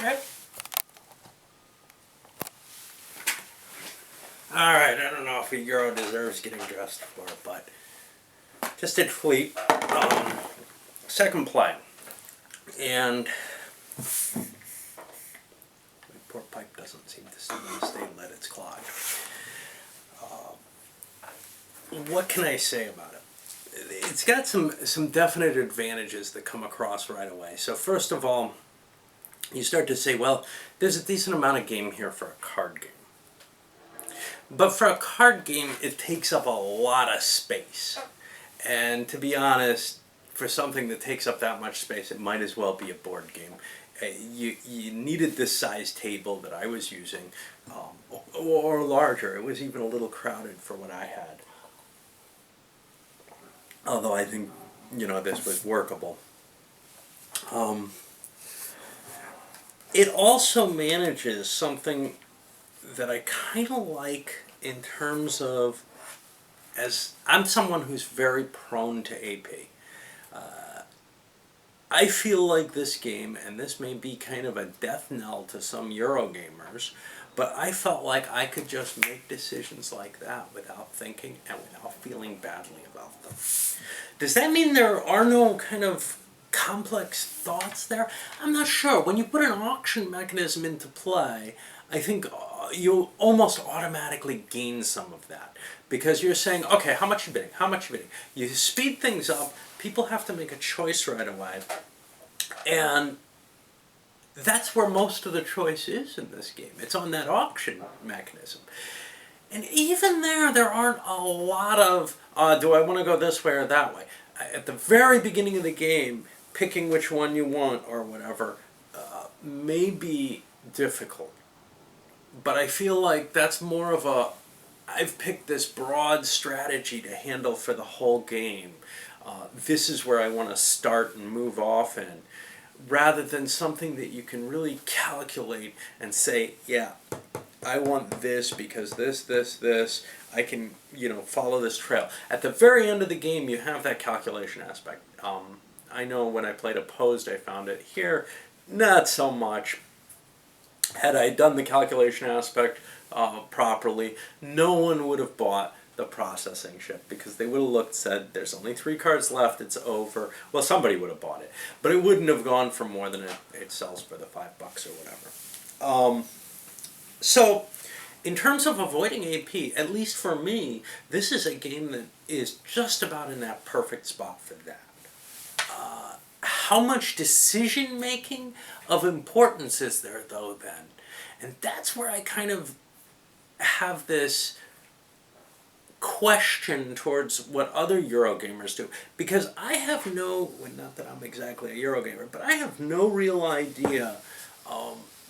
Okay. Alright, I don't know if a Euro deserves getting dressed for, but just did Fleet. Second play. And my poor pipe doesn't seem to stay lit, it's clogged. What can I say about it? It's got some definite advantages that come across right away. So first of all, you start to say, well, there's a decent amount of game here for a card game. But for a card game, it takes up a lot of space. And to be honest, for something that takes up that much space, it might as well be a board game. You needed this size table that I was using, or larger. It was even a little crowded for what I had. Although I think, this was workable. It also manages something that I kind of like in terms of, as I'm someone who's very prone to AP. I feel like this game, and this may be kind of a death knell to some Eurogamers, but I felt like I could just make decisions like that without thinking and without feeling badly about them. Does that mean there are no kind of complex thoughts there? I'm not sure. When you put an auction mechanism into play, I think you'll almost automatically gain some of that. Because you're saying, okay, how much are you bidding? How much are you bidding? You speed things up, people have to make a choice right away. And that's where most of the choice is in this game. It's on that auction mechanism. And even there aren't a lot of, do I want to go this way or that way? At the very beginning of the game, picking which one you want or whatever may be difficult. But I feel like that's more of a, I've picked this broad strategy to handle for the whole game. This is where I want to start and move off in, rather than something that you can really calculate and say, yeah, I want this because this, I can, follow this trail. At the very end of the game, you have that calculation aspect. I know when I played Opposed, I found it. Here, not so much. Had I done the calculation aspect properly, no one would have bought the processing ship, because they would have said, there's only 3 cards left, it's over. Well, somebody would have bought it, but it wouldn't have gone for more than it sells for the $5 or whatever. So, in terms of avoiding AP, at least for me, this is a game that is just about in that perfect spot for that. How much decision-making of importance is there, though, then? And that's where I kind of have this question towards what other Eurogamers do. Because I have not that I'm exactly a Eurogamer, but I have no real idea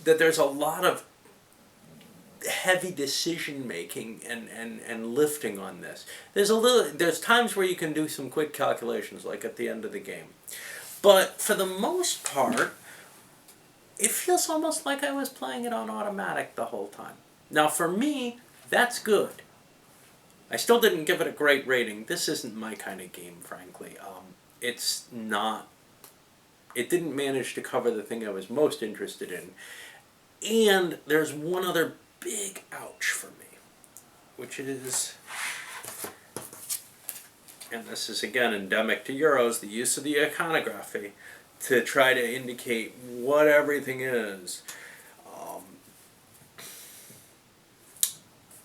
that there's a lot of heavy decision making and lifting on this. There's times where you can do some quick calculations, like at the end of the game. But for the most part, it feels almost like I was playing it on automatic the whole time. Now for me, that's good. I still didn't give it a great rating. This isn't my kind of game, frankly. It's not. It didn't manage to cover the thing I was most interested in. And there's one other big ouch for me, which is, and this is again endemic to Euros, the use of the iconography to try to indicate what everything is.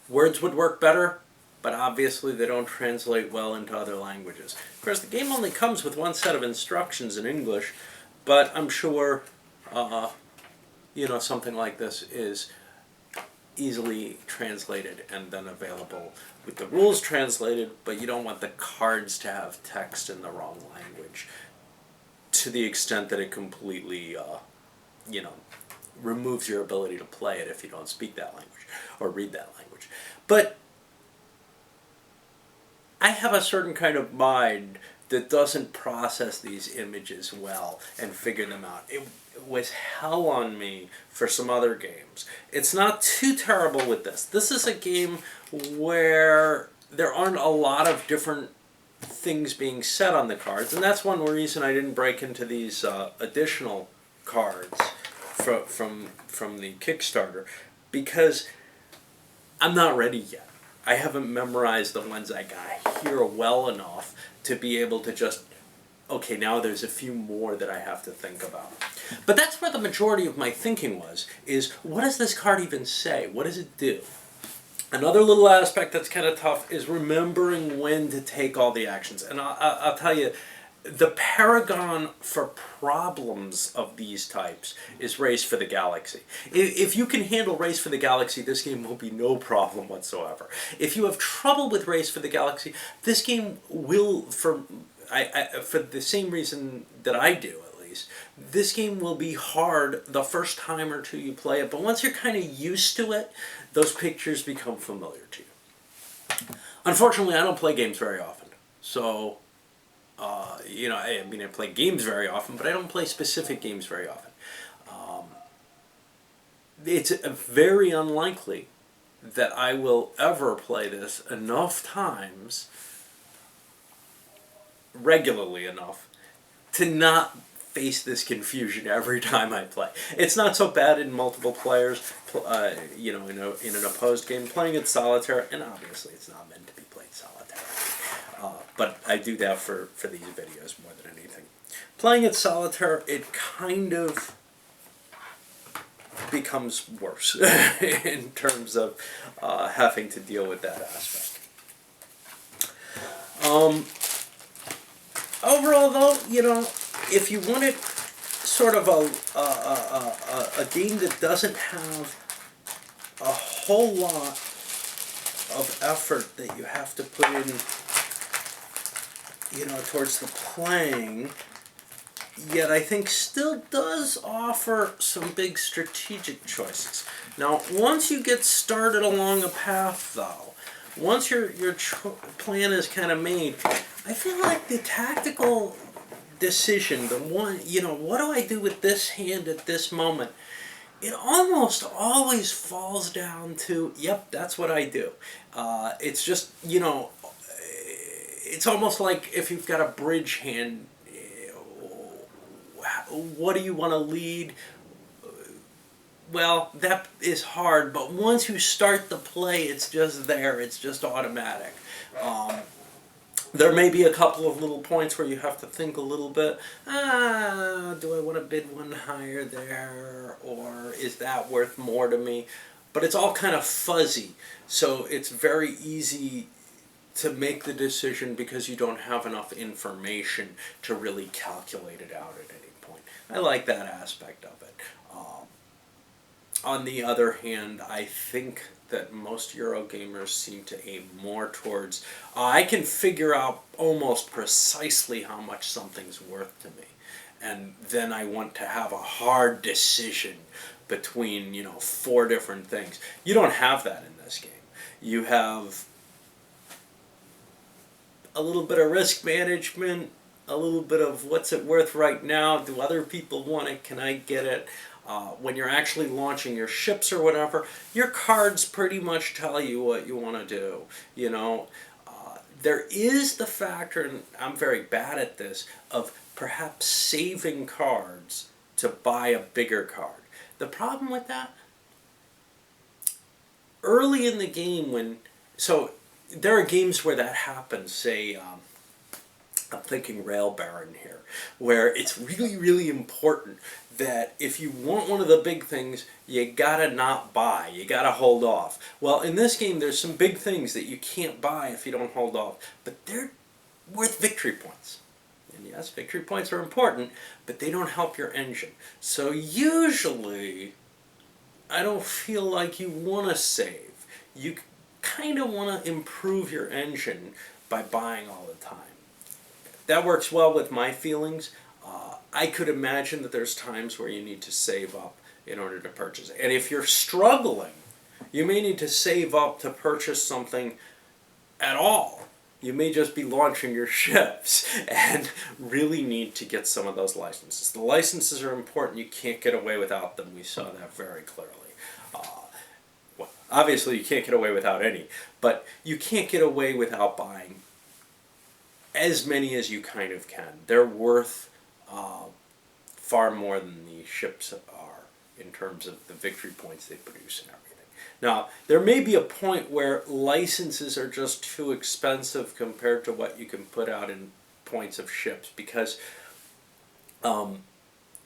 Words would work better, but obviously they don't translate well into other languages. Of course, the game only comes with one set of instructions in English, but I'm sure, something like this is easily translated and then available with the rules translated, but you don't want the cards to have text in the wrong language to the extent that it completely, removes your ability to play it if you don't speak that language or read that language. But I have a certain kind of mind that doesn't process these images well and figure them out. It was hell on me for some other games. It's not too terrible with this. This is a game where there aren't a lot of different things being said on the cards, and that's one reason I didn't break into these additional cards from the Kickstarter, because I'm not ready yet. I haven't memorized the ones I got here well enough to be able to just, okay, now there's a few more that I have to think about. But that's where the majority of my thinking was, is what does this card even say? What does it do? Another little aspect that's kind of tough is remembering when to take all the actions. And I'll tell you, the paragon for problems of these types is Race for the Galaxy. If you can handle Race for the Galaxy, this game will be no problem whatsoever. If you have trouble with Race for the Galaxy, this game will, for the same reason that I do at least, this game will be hard the first time or two you play it, but once you're kind of used to it, those pictures become familiar to you. Unfortunately, I don't play games very often, so I play games very often, but I don't play specific games very often. It's very unlikely that I will ever play this enough times, regularly enough, to not face this confusion every time I play. It's not so bad in multiple players, in an opposed game. Playing it solitaire, and obviously it's not meant to be played solitaire. But I do that for these videos more than anything. Playing it solitaire, it kind of becomes worse in terms of having to deal with that aspect. Overall, though, if you wanted sort of a game that doesn't have a whole lot of effort that you have to put in, towards the playing, yet I think still does offer some big strategic choices. Now, once you get started along a path, though, once your plan is kind of made, I feel like the tactical decision, the one, what do I do with this hand at this moment? It almost always falls down to, yep, that's what I do. It's just, it's almost like if you've got a bridge hand, what do you want to lead? Well, that is hard, but once you start the play, it's just there. It's just automatic. There may be a couple of little points where you have to think a little bit. Do I want to bid one higher there? Or is that worth more to me? But it's all kind of fuzzy. So it's very easy to make the decision because you don't have enough information to really calculate it out at any point. I like that aspect of it. On the other hand, I think that most Eurogamers seem to aim more towards, I can figure out almost precisely how much something's worth to me. And then I want to have a hard decision between, 4 different things. You don't have that in this game. You have a little bit of risk management, a little bit of what's it worth right now, do other people want it, can I get it? When you're actually launching your ships or whatever, your cards pretty much tell you what you want to do. There is the factor, and I'm very bad at this, of perhaps saving cards to buy a bigger card. The problem with that, early in the game so there are games where that happens, say, I'm thinking Rail Baron here, where it's really, really important that if you want one of the big things, you gotta not buy, you gotta hold off. Well, in this game, there's some big things that you can't buy if you don't hold off, but they're worth victory points. And yes, victory points are important, but they don't help your engine. So usually, I don't feel like you want to save. You kind of want to improve your engine by buying all the time. That works well with my feelings. I could imagine that there's times where you need to save up in order to purchase it. And if you're struggling, you may need to save up to purchase something at all. You may just be launching your ships and really need to get some of those licenses. The licenses are important. You can't get away without them. We saw that very clearly. Well, obviously, you can't get away without any, but you can't get away without buying as many as you kind of can. They're worth far more than the ships are in terms of the victory points they produce and everything. Now, there may be a point where licenses are just too expensive compared to what you can put out in points of ships, because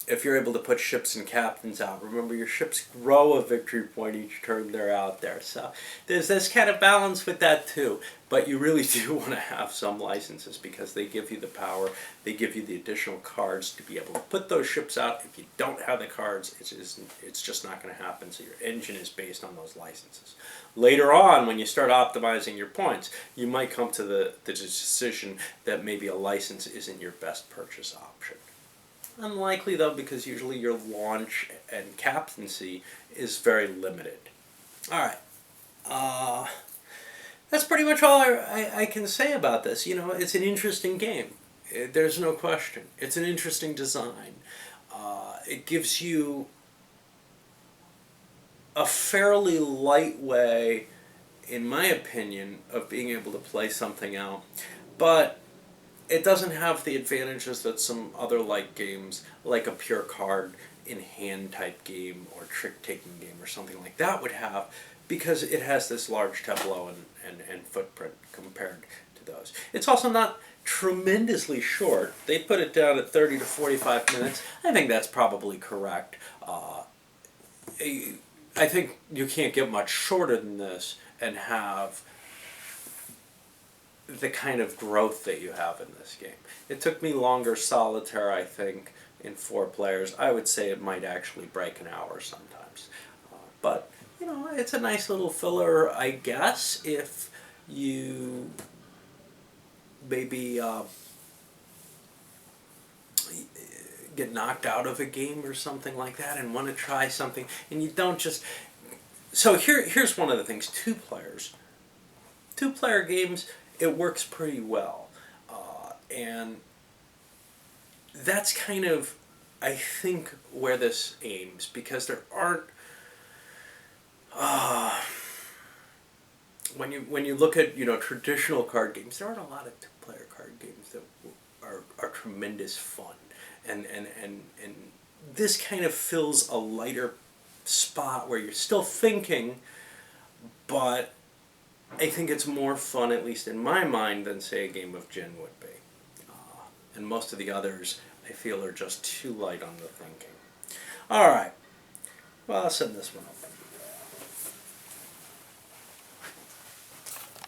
if you're able to put ships and captains out, remember your ships grow a victory point each turn they're out there. So there's this kind of balance with that too. But you really do want to have some licenses because they give you the power, they give you the additional cards to be able to put those ships out. If you don't have the cards, it's just not going to happen. So your engine is based on those licenses. Later on, when you start optimizing your points, you might come to the decision that maybe a license isn't your best purchase option. Unlikely though, because usually your launch and captaincy is very limited. Alright, that's pretty much all I can say about this. You know, it's an interesting game. There's no question. It's an interesting design. It gives you a fairly light way, in my opinion, of being able to play something out. But it doesn't have the advantages that some other light games, like a pure card in hand type game or trick taking game or something like that would have, because it has this large tableau and footprint compared to those. It's also not tremendously short. They put it down at 30 to 45 minutes. I think that's probably correct. I think you can't get much shorter than this and have the kind of growth that you have in this game. It took me longer solitaire, I think, in 4 players. I would say it might actually break an hour sometimes. But, you know, it's a nice little filler, I guess, if you maybe get knocked out of a game or something like that and want to try something, and you don't just... So here's one of the things. 2 players. 2-player games, it works pretty well. And that's kind of, I think, where this aims, because there aren't... when you look at, you know, traditional card games, there aren't a lot of 2-player card games that are tremendous fun. And this kind of fills a lighter spot where you're still thinking, but I think it's more fun, at least in my mind, than, say, a game of gin would be. And most of the others, I feel, are just too light on the thinking. Alright, well, I'll send this one up.